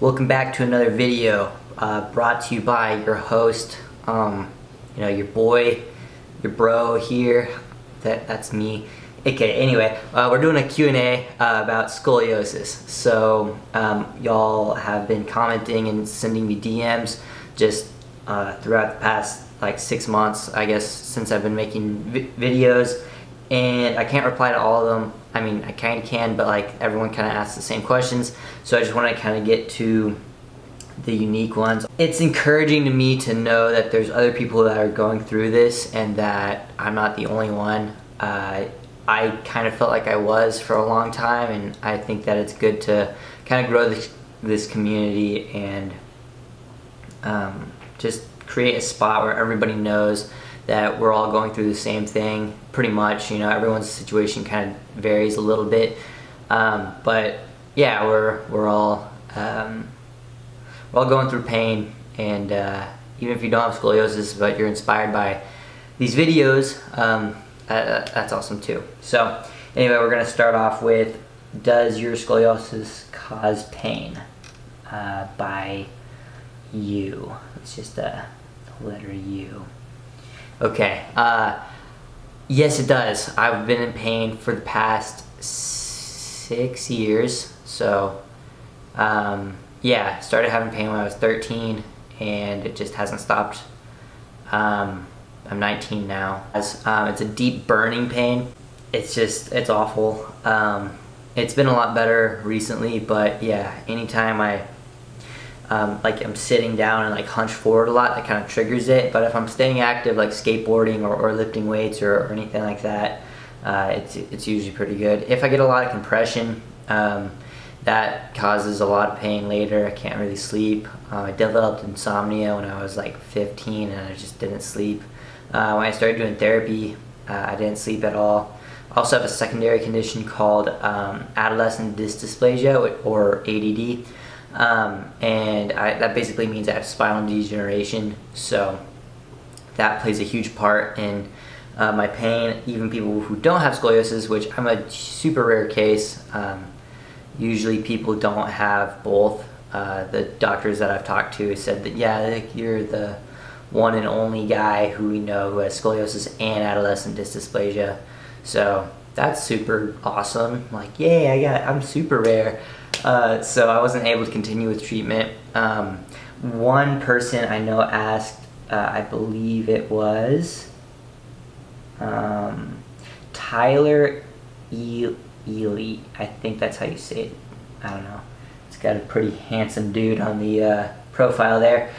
Welcome back to another video brought to you by your host, your boy, your bro here. That's me. Okay, anyway, we're doing a Q&A about scoliosis. So y'all have been commenting and sending me DMs just throughout the past like 6 months, I guess, since I've been making videos, and I can't reply to all of them. I mean, I kind of can, but like everyone kind of asks the same questions, so I just want to kind of get to the unique ones. It's encouraging to me to know that there's other people that are going through this and that I'm not the only one. I kind of felt like I was for a long time, and I think that it's good to kind of grow this community and just create a spot where everybody knows that we're all going through the same thing, pretty much. You know, everyone's situation kind of varies a little bit, but yeah, we're all going through pain, and even if you don't have scoliosis, but you're inspired by these videos, that's awesome too. So anyway, we're gonna start off with, does your scoliosis cause pain? By you. It's just a letter U. Okay, yes it does. I've been in pain for the past 6 years, so yeah, started having pain when I was 13, and it just hasn't stopped. I'm 19 now. It's a deep burning pain. It's awful. It's been a lot better recently, but yeah, anytime I'm sitting down and like hunch forward a lot, that kind of triggers it. But if I'm staying active, like skateboarding or lifting weights or anything like that, it's usually pretty good. If I get a lot of compression, that causes a lot of pain later. I can't really sleep. I developed insomnia when I was like 15, and I just didn't sleep. When I started doing therapy, I didn't sleep at all. I also have a secondary condition called adolescent disc dysplasia, or ADD. And that basically means I have spinal degeneration, so that plays a huge part in my pain. Even people who don't have scoliosis, which I'm a super rare case, usually people don't have both. The doctors that I've talked to said that, yeah, you're the one and only guy who we know who has scoliosis and adolescent disc dysplasia, so that's super awesome. Like, yay, I'm super rare. So I wasn't able to continue with treatment. One person I know asked, I believe it was Tyler Ely. I think that's how you say it. I don't know. It's got a pretty handsome dude on the profile there.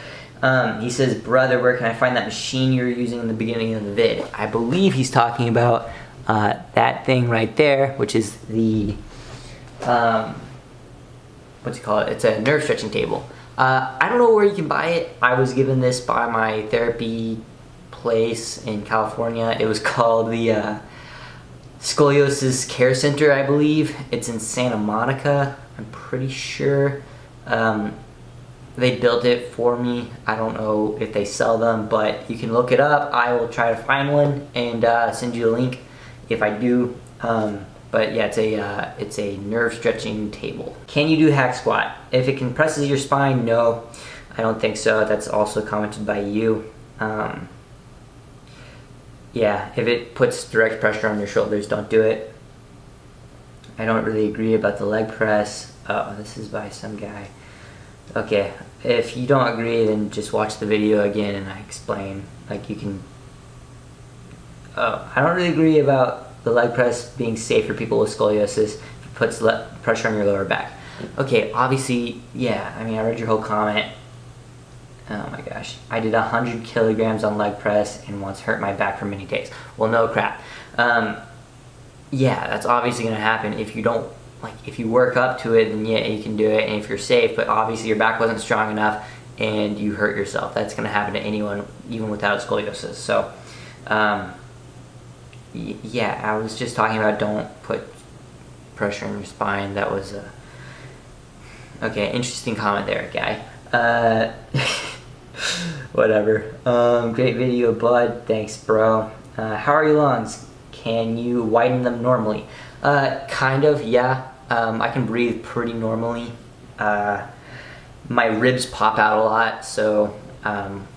He says, brother, where can I find that machine you were using in the beginning of the vid? I believe he's talking about that thing right there, which is the what's it called? It's a nerve stretching table. I don't know where you can buy it. I was given this by my therapy place in California. It was called the Scoliosis Care Center, I believe. It's in Santa Monica, I'm pretty sure. They built it for me. I don't know if they sell them, but you can look it up. I will try to find one and send you a link if I do. But yeah, it's a nerve stretching table. Can you do hack squat? If it compresses your spine, no, I don't think so. That's also commented by you. Yeah, if it puts direct pressure on your shoulders, don't do it. I don't really agree about the leg press. Oh, this is by some guy. Okay, if you don't agree, then just watch the video again and I explain. Like, you can... Oh, I don't really agree about the leg press being safe for people with scoliosis if it puts pressure on your lower back. Okay, obviously, yeah, I mean, I read your whole comment. Oh my gosh. I did 100 kilograms on leg press and once hurt my back for many days. Well, no crap. Yeah, that's obviously going to happen if you don't, like, if you work up to it, then yeah, you can do it, and if you're safe, but obviously your back wasn't strong enough and you hurt yourself. That's going to happen to anyone, even without scoliosis. So, yeah, I was just talking about don't put pressure on your spine. That was a... Okay, interesting comment there, guy. Whatever. Great video, bud. Thanks, bro. How are your lungs? Can you widen them normally? Kind of, yeah. I can breathe pretty normally. my ribs pop out a lot, so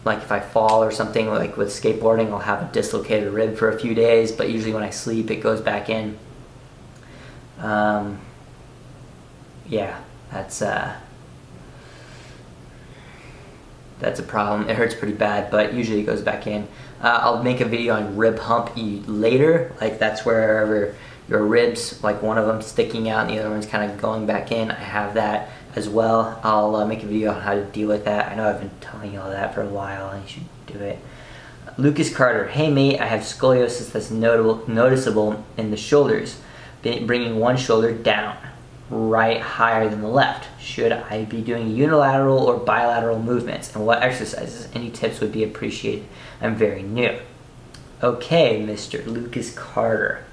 like if I fall or something, like with skateboarding, I'll have a dislocated rib for a few days, but usually when I sleep it goes back in. Yeah, that's a problem. It hurts pretty bad, but usually it goes back in. I'll make a video on rib hump later, like that's wherever your ribs, like one of them sticking out and the other one's kind of going back in. I have that as well. I'll make a video on how to deal with that. I know I've been telling you all that for a while, and you should do it. Lucas Carter, hey mate, I have scoliosis that's noticeable in the shoulders, bringing one shoulder down, right higher than the left. Should I be doing unilateral or bilateral movements, and what exercises? Any tips would be appreciated. I'm very new. Okay, Mr. Lucas Carter.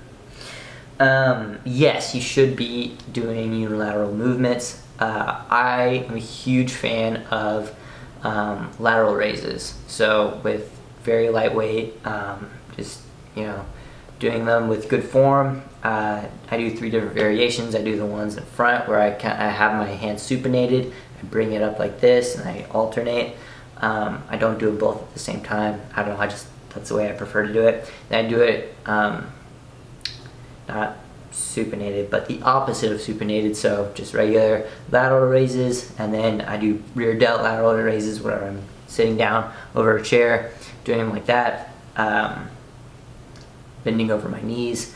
Yes, you should be doing unilateral movements. I am a huge fan of lateral raises. So with very lightweight, just, you know, doing them with good form. I do 3 different variations. I do the ones in front where I have my hands supinated. I bring it up like this and I alternate. I don't do them both at the same time. I don't know, that's the way I prefer to do it. Then I do it not supinated, but the opposite of supinated, so just regular lateral raises, and then I do rear delt lateral raises where I'm sitting down over a chair, doing them like that, bending over my knees.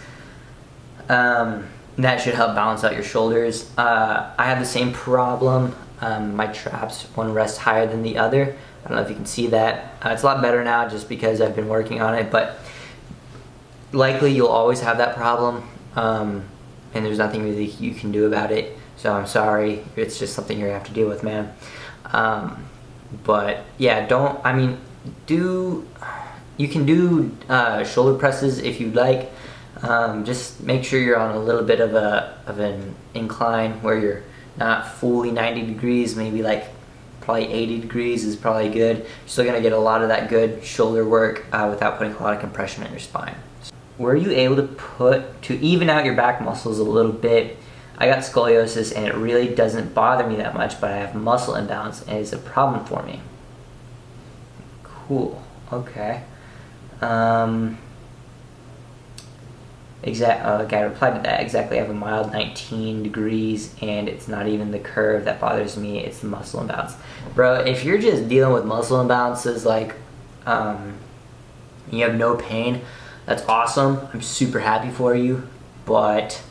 That should help balance out your shoulders. I have the same problem. My traps, one rests higher than the other. I don't know if you can see that. It's a lot better now just because I've been working on it, but likely you'll always have that problem, and there's nothing really you can do about it, so I'm sorry. It's just something you're gonna have to deal with, man. But yeah, you can do shoulder presses if you'd like. Just make sure you're on a little bit of an incline where you're not fully 90 degrees, maybe like probably 80 degrees is probably good. You're still gonna get a lot of that good shoulder work without putting a lot of compression in your spine. Were you able to even out your back muscles a little bit? I got scoliosis and it really doesn't bother me that much, but I have muscle imbalance and it's a problem for me. Cool, okay. Okay, I replied to that. Exactly, I have a mild 19 degrees and it's not even the curve that bothers me, it's the muscle imbalance. Bro, if you're just dealing with muscle imbalances, like, you have no pain, that's awesome. I'm super happy for you, but,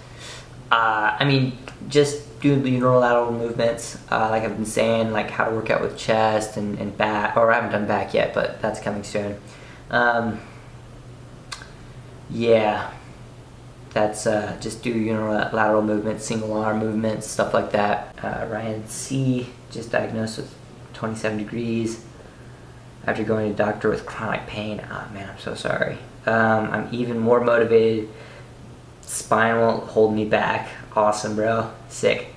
I mean, just do the unilateral movements, like I've been saying, like how to work out with chest and back, or I haven't done back yet, but that's coming soon. Yeah. That's just do unilateral movements, single arm movements, stuff like that. Ryan C. just diagnosed with 27 degrees after going to the doctor with chronic pain. Oh man, I'm so sorry. I'm even more motivated. Spine won't hold me back. Awesome, bro. Sick.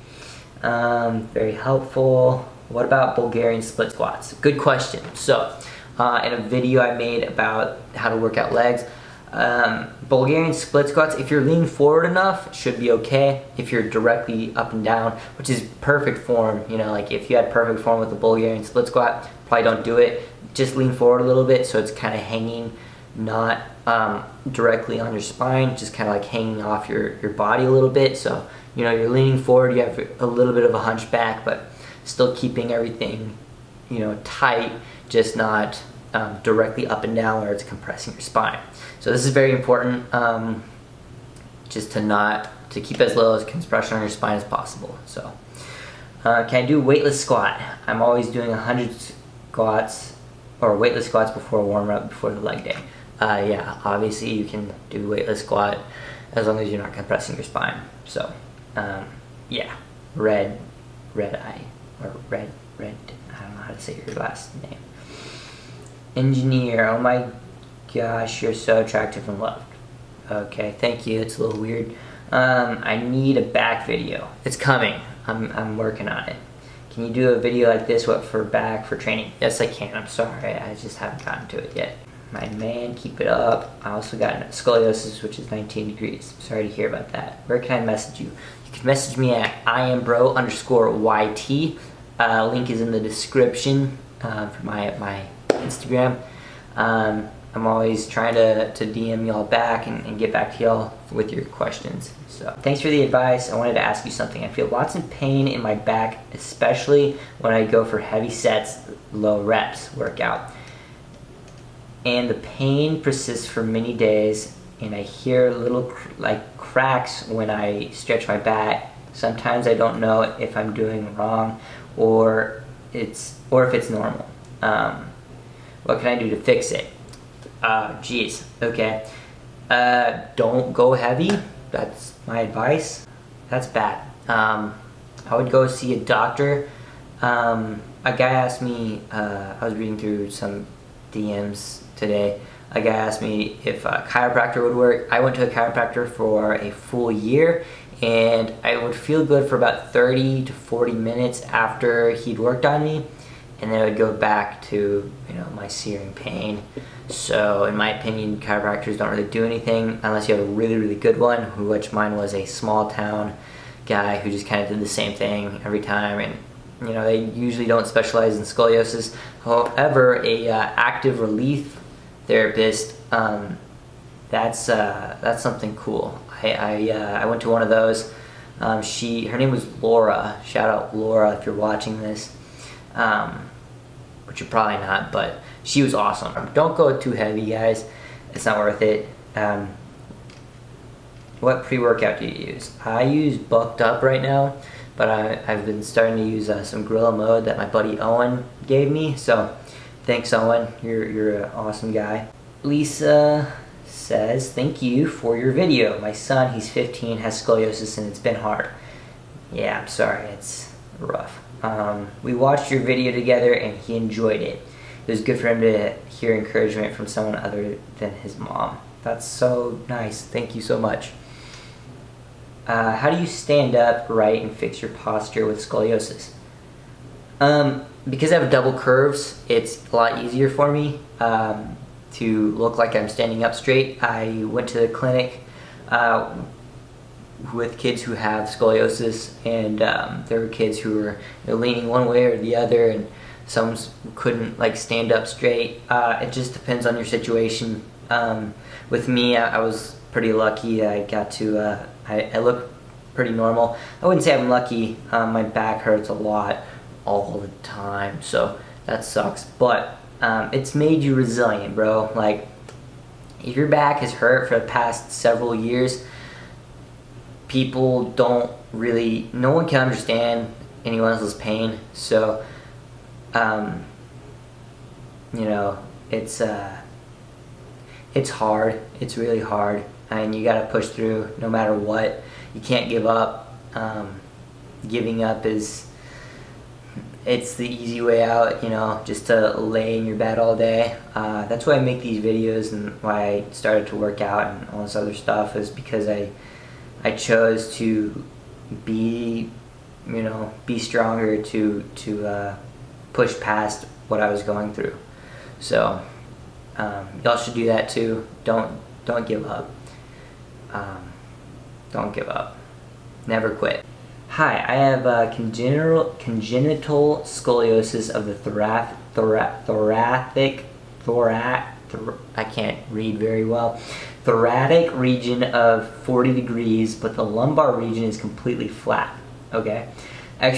Very helpful. What about Bulgarian split squats? Good question. So, in a video I made about how to work out legs, Bulgarian split squats, if you're leaning forward enough, should be okay. If you're directly up and down, which is perfect form, you know, like if you had perfect form with the Bulgarian split squat, probably don't do it. Just lean forward a little bit so it's kind of hanging, not directly on your spine, just kind of like hanging off your body a little bit. So, you know, you're leaning forward, you have a little bit of a hunchback, but still keeping everything, you know, tight, just not directly up and down where it's compressing your spine. So this is very important, just to keep as little as compression on your spine as possible. So, can I do weightless squat? I'm always doing 100 squats or weightless squats before a warm-up before the leg day. Yeah, obviously you can do weightless squat as long as you're not compressing your spine. So, yeah, red eye, or red, I don't know how to say your last name. Engineer, oh my gosh, you're so attractive and loved. Okay, thank you, it's a little weird. I need a back video. It's coming, I'm working on it. Can you do a video like this, what for back, for training? Yes, I can, I'm sorry, I just haven't gotten to it yet. My man, keep it up. I also got scoliosis, which is 19 degrees. Sorry to hear about that. Where can I message you? You can message me at iambro_YT. Link is in the description for my Instagram. I'm always trying to DM y'all back and get back to y'all with your questions. So thanks for the advice. I wanted to ask you something. I feel lots of pain in my back, especially when I go for heavy sets, low reps workout. And the pain persists for many days, and I hear little cracks when I stretch my back. Sometimes I don't know if I'm doing wrong or if it's normal. What can I do to fix it? Geez, okay. Don't go heavy. That's my advice. That's bad. I would go see a doctor. A guy asked me, I was reading through some DMs today. A guy asked me if a chiropractor would work. I went to a chiropractor for a full year, and I would feel good for about 30 to 40 minutes after he'd worked on me, and then I would go back to, my searing pain. So in my opinion, chiropractors don't really do anything unless you have a really, really good one, which mine was a small town guy who just kind of did the same thing every time, and they usually don't specialize in scoliosis. However, a active relief therapist, that's something cool. I went to one of those. Her name was Laura. Shout out Laura if you're watching this, which you're probably not, but she was awesome. Don't go too heavy, guys. It's not worth it. What pre-workout do you use? I use Bucked Up right now, but I've been starting to use some Gorilla Mode that my buddy Owen gave me. So thanks, Owen. You're an awesome guy. Lisa says, thank you for your video. My son, he's 15, has scoliosis and it's been hard. Yeah, I'm sorry, it's rough. We watched your video together and he enjoyed it. It was good for him to hear encouragement from someone other than his mom. That's so nice. Thank you so much. How do you stand up right and fix your posture with scoliosis? Because I have double curves, it's a lot easier for me to look like I'm standing up straight. I went to the clinic with kids who have scoliosis, and there were kids who were leaning one way or the other, and some couldn't stand up straight. It just depends on your situation. With me, I was pretty lucky. I got to, I look pretty normal. I wouldn't say I'm lucky. My back hurts a lot all the time, so that sucks. But it's made you resilient, bro. If your back has hurt for the past several years, people don't really, no one can understand anyone else's pain. So, it's hard. It's really hard, and you gotta push through no matter what. You can't give up. Giving up it's the easy way out, just to lay in your bed all day. That's why I make these videos, and why I started to work out and all this other stuff, is because I chose to be stronger, to push past what I was going through. So y'all should do that too. Don't give up. Don't give up. Never quit. Hi, I have congenital scoliosis of the I can't read very well. Thoracic region of 40 degrees, but the lumbar region is completely flat. Okay. What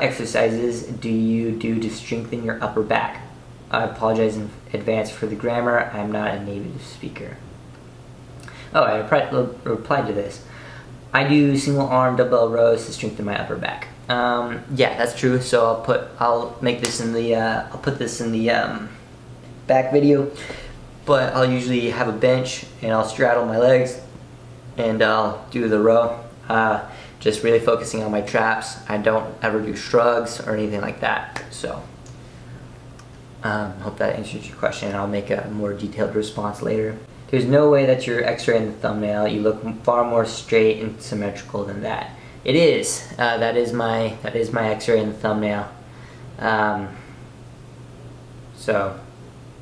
exercises do you do to strengthen your upper back? I apologize in advance for the grammar. I'm not a native speaker. Oh, I replied to this. I do single arm dumbbell rows to strengthen my upper back. Yeah, that's true. So I'll put this in the back video. But I'll usually have a bench and I'll straddle my legs and I'll do the row. Just really focusing on my traps. I don't ever do shrugs or anything like that. So hope that answers your question. I'll make a more detailed response later. There's no way that your x-ray in the thumbnail. You look far more straight and symmetrical than that. It is. That is my x-ray in the thumbnail. So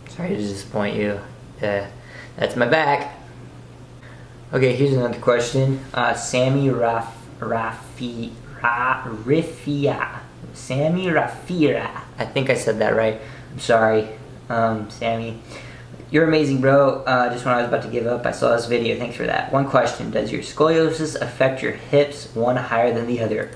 sorry to disappoint you. That's my back. Okay, here's another question. Sammy Rafi Rafira. I think I said that right. I'm sorry, Sammy. You're amazing, bro. Just when I was about to give up, I saw this video. Thanks for that. One question: does your scoliosis affect your hips one higher than the other?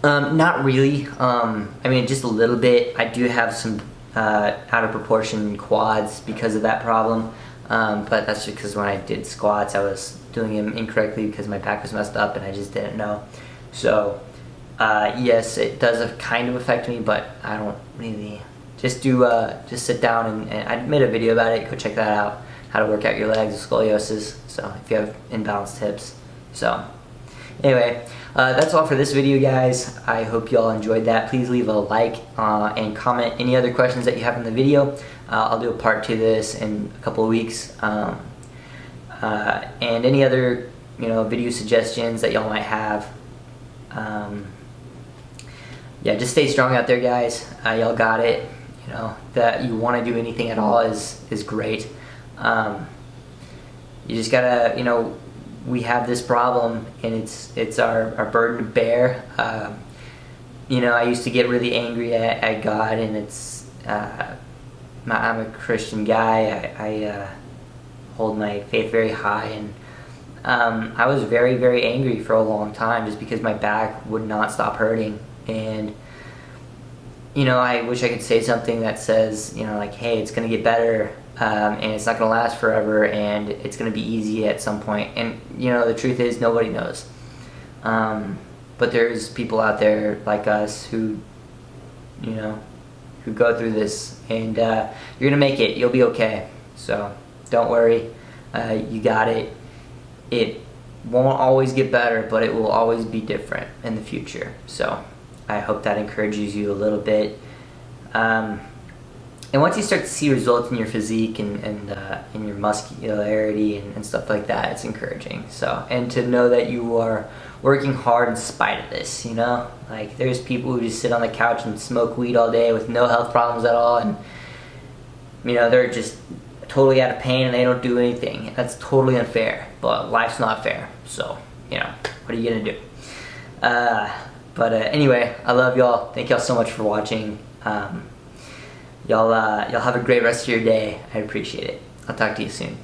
Not really. I mean, just a little bit. I do have some out of proportion quads because of that problem. But that's just because when I did squats, I was doing them incorrectly because my back was messed up and I just didn't know. So, yes, it does kind of affect me, but I don't really. Just sit down and I made a video about it. Go check that out. How to work out your legs with scoliosis. So if you have imbalanced hips. So anyway, that's all for this video, guys. I hope you all enjoyed that. Please leave a like and comment any other questions that you have in the video. I'll do a part 2 to this in a couple of weeks. And any other video suggestions that y'all might have. Yeah, just stay strong out there, guys. Y'all got it. That you want to do anything at all is great. You just gotta, we have this problem and it's our burden to bear. I used to get really angry at God, and I'm a Christian guy. I hold my faith very high, and I was very, very angry for a long time just because my back would not stop hurting. And I wish I could say something that says, like, hey, it's going to get better, and it's not going to last forever, and it's going to be easy at some point. And, the truth is, nobody knows. But there's people out there like us who go through this, and you're going to make it. You'll be okay. So don't worry. You got it. It won't always get better, but it will always be different in the future. So I hope that encourages you a little bit. And once you start to see results in your physique and in your muscularity and stuff like that, it's encouraging. So, and to know that you are working hard in spite of this, like there's people who just sit on the couch and smoke weed all day with no health problems at all, and they're just totally out of pain and they don't do anything. That's totally unfair, but life's not fair. So, what are you gonna do? But anyway, I love y'all. Thank y'all so much for watching. Y'all have a great rest of your day. I appreciate it. I'll talk to you soon.